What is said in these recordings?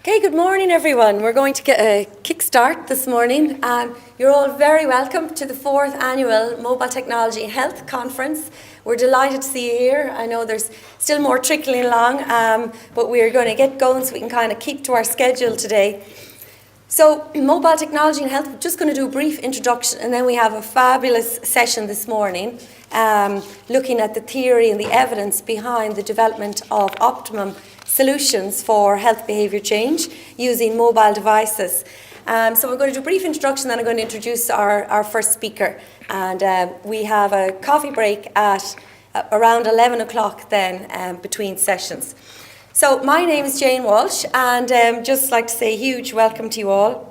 Okay, good morning everyone. We're going to get a kickstart this morning. You're all very welcome to the 4th annual Mobile Technology and Health Conference. We're delighted to see you here. I know there's still more trickling along, but we're going to get going so we can kind of keep to our schedule today. So, Mobile Technology and Health, we're just going to do a brief introduction, and then we have a fabulous session this morning looking at the theory and the evidence behind the development of optimum solutions for health behaviour change using mobile devices. So we're going to do a brief introduction, then I'm going to introduce our first speaker. And we have a coffee break at around 11 o'clock then between sessions. So my name is Jane Walsh, and just like to say a huge welcome to you all.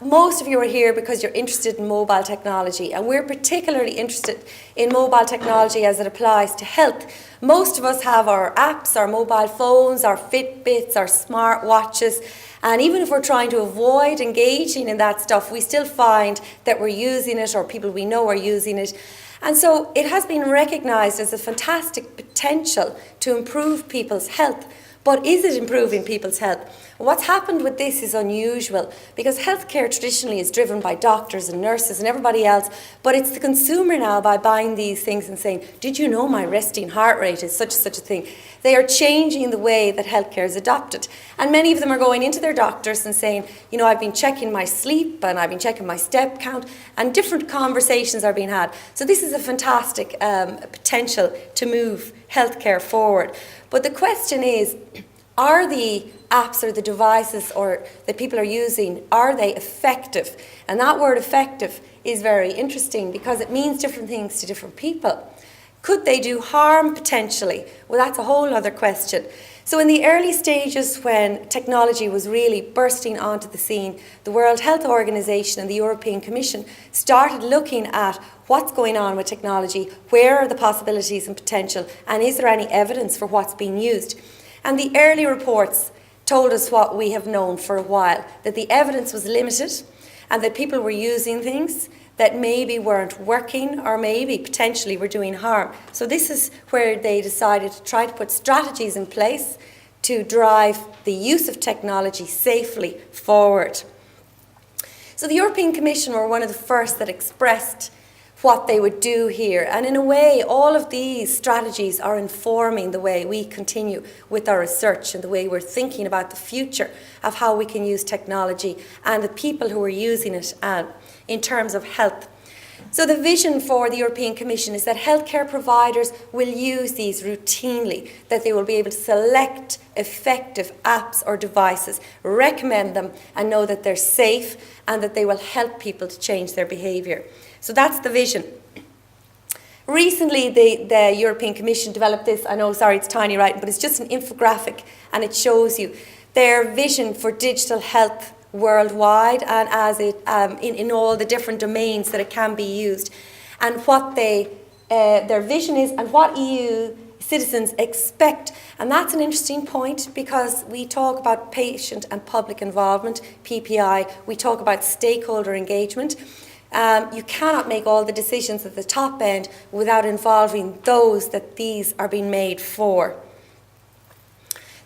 Most of you are here because you're interested in mobile technology, and we're particularly interested in mobile technology as it applies to health. Most of us have our apps, our mobile phones, our Fitbits, our smart watches, and even if we're trying to avoid engaging in that stuff, we still find that we're using it, or people we know are using it. And so it has been recognised as a fantastic potential to improve people's health. But is it improving people's health? What's happened with this is unusual, because healthcare traditionally is driven by doctors and nurses and everybody else, but it's the consumer now by buying these things and saying, did you know my resting heart rate is such a thing? They are changing the way that healthcare is adopted. And many of them are going into their doctors and saying, you know, I've been checking my sleep and I've been checking my step count, and different conversations are being had. So this is a fantastic potential to move healthcare forward. But the question is, are the apps or the devices or that people are using, are they effective? And that word effective is very interesting because it means different things to different people. Could they do harm potentially? Well, that's a whole other question. So in the early stages when technology was really bursting onto the scene, the World Health Organization and the European Commission started looking at what's going on with technology, where are the possibilities and potential, and is there any evidence for what's being used? And the early reports told us what we have known for a while, that the evidence was limited and that people were using things that maybe weren't working or maybe potentially were doing harm. So this is where they decided to try to put strategies in place to drive the use of technology safely forward. So the European Commission were one of the first that expressed what they would do here. And in a way, all of these strategies are informing the way we continue with our research and the way we're thinking about the future of how we can use technology and the people who are using it in terms of health. So the vision for the European Commission is that healthcare providers will use these routinely, that they will be able to select effective apps or devices, recommend them, and know that they're safe and that they will help people to change their behaviour. So that's the vision. Recently, the European Commission developed this. I know, sorry, it's tiny writing, but it's just an infographic, and it shows you their vision for digital health worldwide and as it in all the different domains that it can be used, and what their vision is and what EU citizens expect. And that's an interesting point because we talk about patient and public involvement, PPI, we talk about stakeholder engagement. You cannot make all the decisions at the top end without involving those that these are being made for.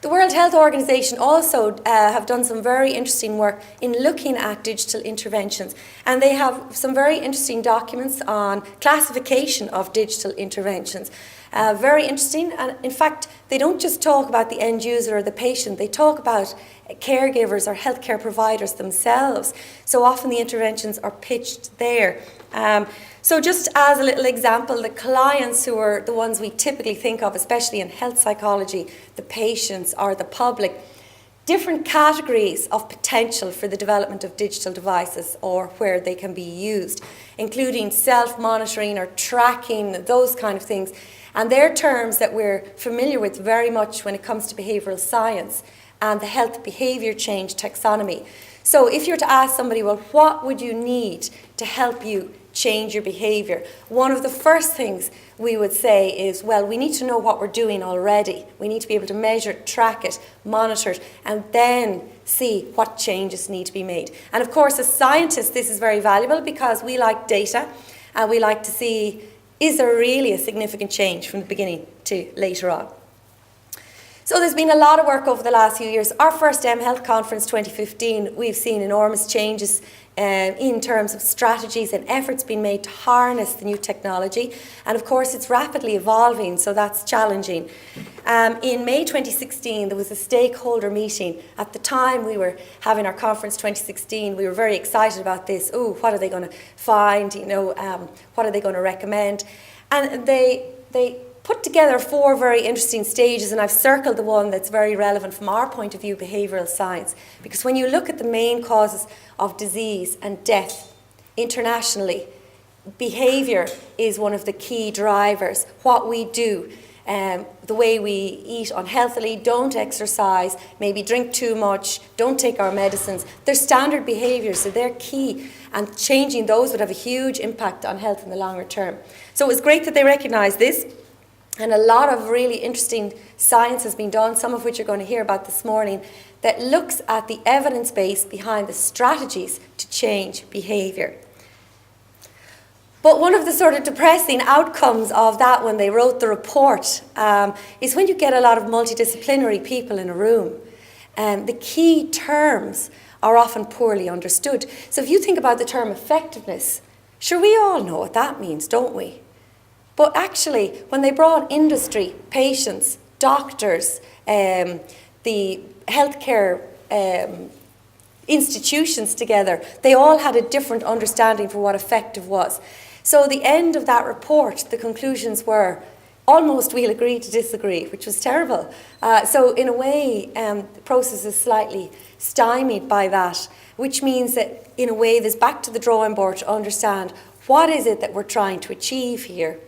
The World Health Organization also have done some very interesting work in looking at digital interventions, and they have some very interesting documents on classification of digital interventions. Very interesting, and in fact they don't just talk about the end user or the patient, they talk about caregivers or healthcare providers themselves. So often the interventions are pitched there. So just as a little example, the clients who are the ones we typically think of, especially in health psychology, the patients or the public, different categories of potential for the development of digital devices or where they can be used, including self-monitoring or tracking, those kind of things. And they're terms that we're familiar with very much when it comes to behavioural science and the health behaviour change taxonomy. So if you're to ask somebody, well, what would you need to help you change your behaviour? One of the first things we would say is, well, we need to know what we're doing already. We need to be able to measure it, track it, monitor it, and then see what changes need to be made. And of course, as scientists, this is very valuable because we like data and we like to see, is there really a significant change from the beginning to later on? So there's been a lot of work over the last few years. Our first mHealth conference 2015, we've seen enormous changes in terms of strategies and efforts being made to harness the new technology. And of course, it's rapidly evolving, so that's challenging. In May 2016, there was a stakeholder meeting. At the time we were having our conference 2016, we were very excited about this. Oh, what are they going to find? What are they going to recommend? And they put together 4 very interesting stages, and I've circled the one that's very relevant from our point of view, behavioural science. Because when you look at the main causes of disease and death internationally, behaviour is one of the key drivers. What we do, the way we eat unhealthily, don't exercise, maybe drink too much, don't take our medicines. They're standard behaviours, so they're key. And changing those would have a huge impact on health in the longer term. So it was great that they recognised this. And a lot of really interesting science has been done, some of which you're going to hear about this morning, that looks at the evidence base behind the strategies to change behaviour. But one of the sort of depressing outcomes of that when they wrote the report is when you get a lot of multidisciplinary people in a room, the key terms are often poorly understood. So if you think about the term effectiveness, sure, we all know what that means, don't we? But actually, when they brought industry, patients, doctors, the healthcare institutions together, they all had a different understanding for what effective was. So the end of that report, the conclusions were, almost we'll agree to disagree, which was terrible. So in a way, the process is slightly stymied by that, which means that in a way there's back to the drawing board to understand what is it that we're trying to achieve here.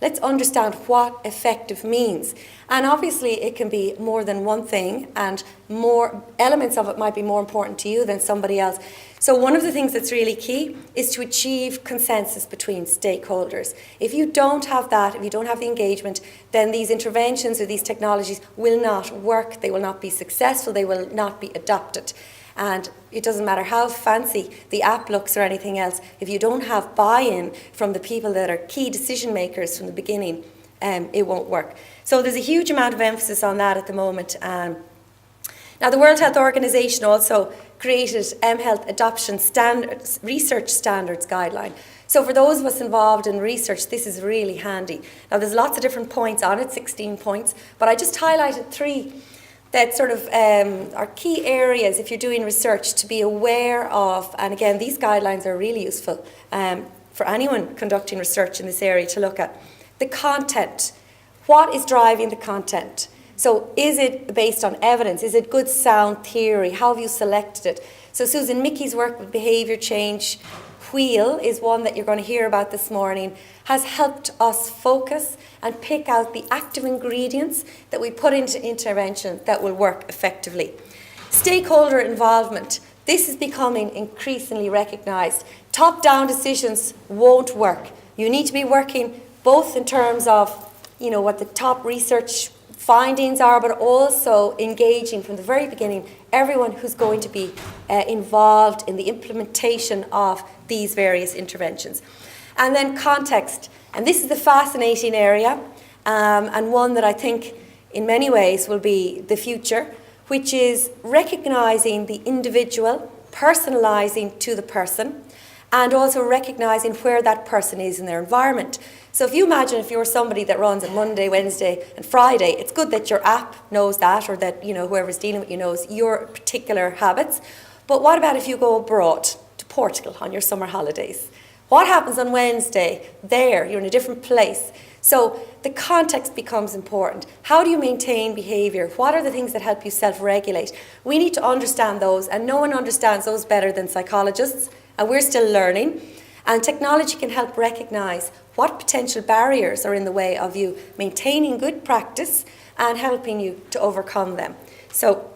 Let's understand what effective means. And obviously it can be more than one thing, and more elements of it might be more important to you than somebody else. So one of the things that's really key is to achieve consensus between stakeholders. If you don't have that, if you don't have the engagement, then these interventions or these technologies will not work, they will not be successful, they will not be adopted. And it doesn't matter how fancy the app looks or anything else, if you don't have buy-in from the people that are key decision makers from the beginning, it won't work. So there's a huge amount of emphasis on that at the moment. Now the World Health Organization also created mHealth Adoption Standards, Research Standards Guideline. So for those of us involved in research, this is really handy. Now there's lots of different points on it, 16 points, but I just highlighted 3 that sort of are key areas if you're doing research to be aware of. And again, these guidelines are really useful for anyone conducting research in this area to look at. The content. What is driving the content? So is it based on evidence? Is it good sound theory? How have you selected it? So Susan Mickey's work with behaviour change wheel is one that you're going to hear about this morning, has helped us focus and pick out the active ingredients that we put into intervention that will work effectively. Stakeholder involvement. This is becoming increasingly recognised. Top-down decisions won't work. You need to be working both in terms of, what the top research findings are, but also engaging from the very beginning everyone who's going to be involved in the implementation of these various interventions. And then context. And this is the fascinating area, and one that I think in many ways will be the future, which is recognising the individual, personalising to the person, and also recognising where that person is in their environment. So if you imagine if you're somebody that runs on Monday, Wednesday and Friday, it's good that your app knows that, or that whoever's dealing with you knows your particular habits. But what about if you go abroad to Portugal on your summer holidays? What happens on Wednesday? There, you're in a different place. So the context becomes important. How do you maintain behaviour? What are the things that help you self-regulate? We need to understand those, and no one understands those better than psychologists, and we're still learning. And technology can help recognise what potential barriers are in the way of you maintaining good practice and helping you to overcome them. So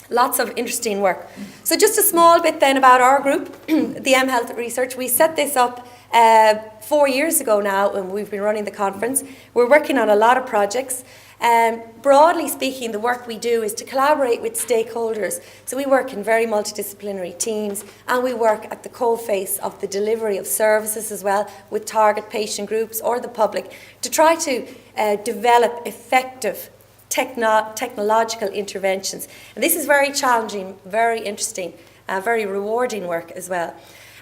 lots of interesting work. So just a small bit then about our group, the mHealth Research. We set this up 4 years ago now, and we've been running the conference. We're working on a lot of projects. Broadly speaking, the work we do is to collaborate with stakeholders. So we work in very multidisciplinary teams, and we work at the coalface of the delivery of services as well with target patient groups or the public to try to develop effective technological interventions. And this is very challenging, very interesting, very rewarding work as well.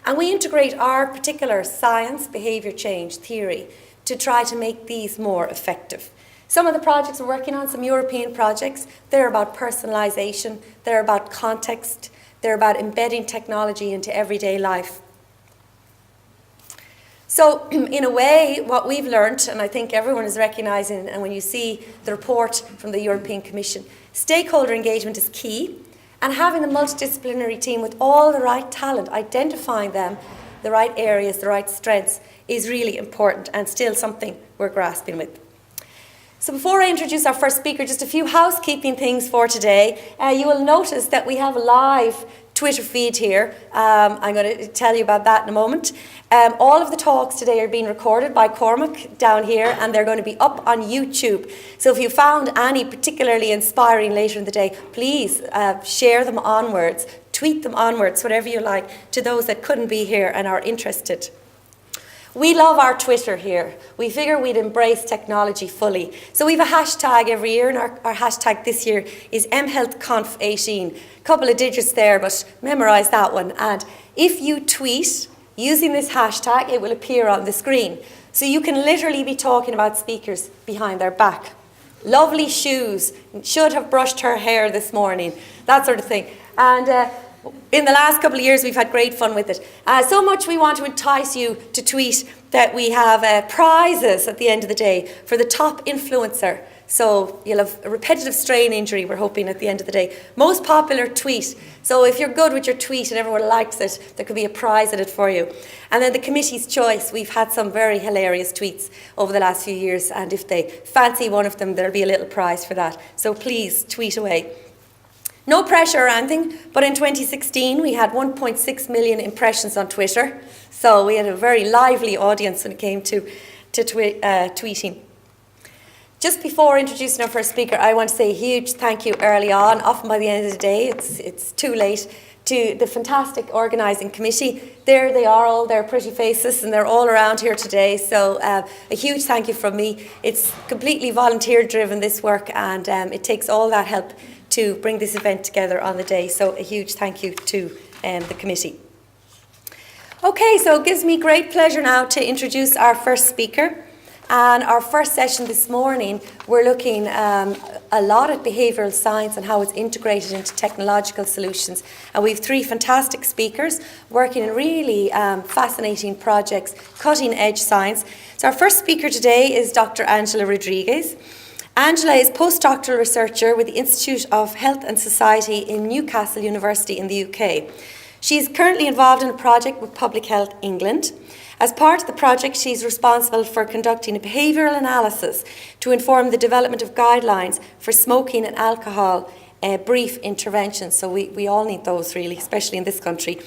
And we integrate our particular science, behaviour change theory to try to make these more effective. Some of the projects we're working on, some European projects, they're about personalisation, they're about context, they're about embedding technology into everyday life. So, in a way, what we've learned, and I think everyone is recognising, and when you see the report from the European Commission, stakeholder engagement is key, and having a multidisciplinary team with all the right talent, identifying them, the right areas, the right strengths, is really important and still something we're grasping with. So before I introduce our first speaker, just a few housekeeping things for today. You will notice that we have a live Twitter feed here. I'm going to tell you about that in a moment. All of the talks today are being recorded by Cormac down here, and they're going to be up on YouTube. So if you found any particularly inspiring later in the day, please share them onwards, tweet them onwards, whatever you like, to those that couldn't be here and are interested. We love our Twitter here. We figure we'd embrace technology fully. So we have a hashtag every year, and our hashtag this year is mHealthConf18. A couple of digits there, but memorise that one. And if you tweet using this hashtag, it will appear on the screen. So you can literally be talking about speakers behind their back. Lovely shoes, should have brushed her hair this morning, that sort of thing. And in the last couple of years, we've had great fun with it. So much we want to entice you to tweet that we have prizes at the end of the day for the top influencer. So you'll have a repetitive strain injury, we're hoping, at the end of the day. Most popular tweet. So if you're good with your tweet and everyone likes it, there could be a prize in it for you. And then the committee's choice. We've had some very hilarious tweets over the last few years, and if they fancy one of them, there'll be a little prize for that. So please tweet away. No pressure or anything, but in 2016 we had 1.6 million impressions on Twitter. So we had a very lively audience when it came to tweeting. Just before introducing our first speaker, I want to say a huge thank you early on. Often by the end of the day, it's too late, to the fantastic organising committee. There they are, all their pretty faces, and they're all around here today. So a huge thank you from me. It's completely volunteer driven, this work, and it takes all that help to bring this event together on the day. So a huge thank you to the committee. Okay, so it gives me great pleasure now to introduce our first speaker. And our first session this morning, we're looking a lot at behavioural science and how it's integrated into technological solutions. And we have three fantastic speakers working in really fascinating projects, cutting edge science. So our first speaker today is Dr. Angela Rodriguez. Angela is postdoctoral researcher with the Institute of Health and Society in Newcastle University in the UK. She is currently involved in a project with Public Health England. As part of the project, she is responsible for conducting a behavioural analysis to inform the development of guidelines for smoking and alcohol brief interventions. So we all need those, really, especially in this country.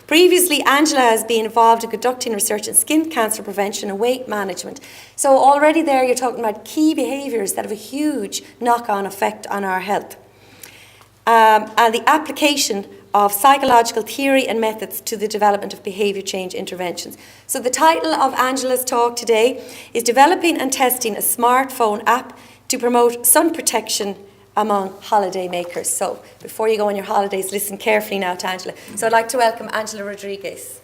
Previously, Angela has been involved in conducting research in skin cancer prevention and weight management. So already there you're talking about key behaviours that have a huge knock-on effect on our health. And the application of psychological theory and methods to the development of behaviour change interventions. So the title of Angela's talk today is Developing and Testing a Smartphone App to Promote Sun Protection Among Holiday Makers. So before you go on your holidays, listen carefully now to Angela. So I'd like to welcome Angela Rodriguez.